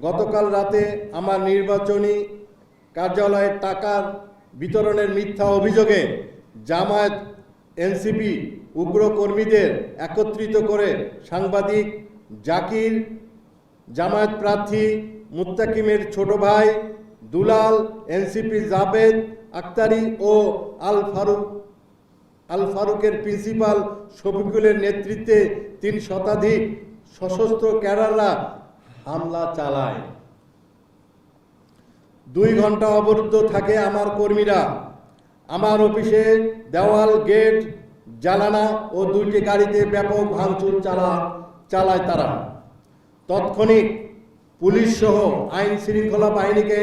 গতকাল রাতে আমার নির্বাচনী কার্যালয়ে টাকার বিতরণের মিথ্যা অভিযোগে জামায়াত এনসিপি উগ্র কর্মীদের একত্রিত করে সাংবাদিক জাকির, জামায়াত প্রার্থী মুত্তাকিমের ছোট ভাই দুলাল, এনসিপি জাবেদ আক্তারি ও আল ফারুকের প্রিন্সিপাল শফিকুলের নেতৃত্বে ৩ শতাধিক সশস্ত্র ক্যাডাররা হামলা চালায়। ২ ঘন্টা অবরুদ্ধ থাকে আমার কর্মীরা। আমার অফিসে দেওয়াল, গেট, জানালা ও 2টি গাড়িতে ব্যাপক ভাঙচুর চালায় তারা। তৎক্ষণিক পুলিশ সহ আইন শৃঙ্খলা বাহিনীকে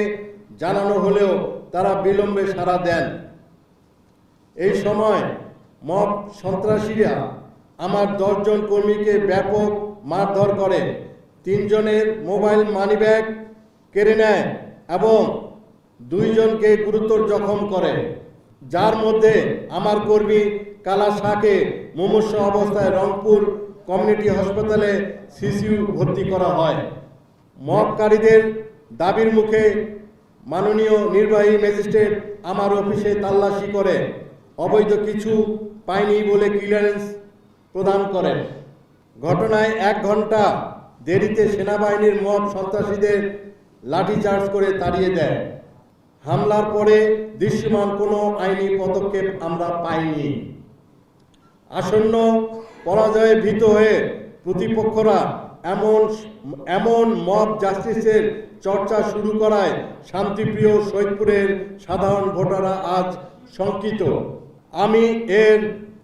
জানানো হলেও তারা বিলম্বে সাড়া দেন। এই সময় মব সন্ত্রাসীরা আমার 10 জন কর্মীকে ব্যাপক মারধর করে, 3 জনের মোবাইল, মানিব্যাগ কেড়ে নেয় এবং 2 জনকে গুরুতর জখম করে, যার মধ্যে আমার কর্মী কালা শাহকে মুমূর্ষ অবস্থায় রংপুর কমিউনিটি হাসপাতালে সিসিইউ ভর্তি করা হয়। মবকারীদের দাবির মুখে মাননীয় নির্বাহী ম্যাজিস্ট্রেট আমার অফিসে তল্লাশি করে অবৈধ কিছু পায়নি বলে ক্লিয়ারেন্স প্রদান করেন। ঘটনায় 1 ঘন্টা দেরিতে সেনাবাহিনীর মব সন্ত্রাসীদের লাঠিচার্জ করে তাড়িয়ে দেয়। হামলার পরে দৃশ্যমান কোনো আইনি পদক্ষেপ আমরা পাইনি। আসন্ন পরাজয়ে ভীত হয়ে প্রতিপক্ষরা এমন মব জাস্টিসের চর্চা শুরু করায় শান্তিপ্রিয় সৈয়দপুরের সাধারণ ভোটাররা আজ শঙ্কিত। আমি এর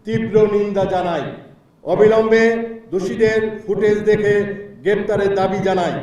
তীব্র নিন্দা জানাই। অবিলম্বে দোষীদের ফুটেজ দেখে গ্রেপ্তারের দাবি জানাই।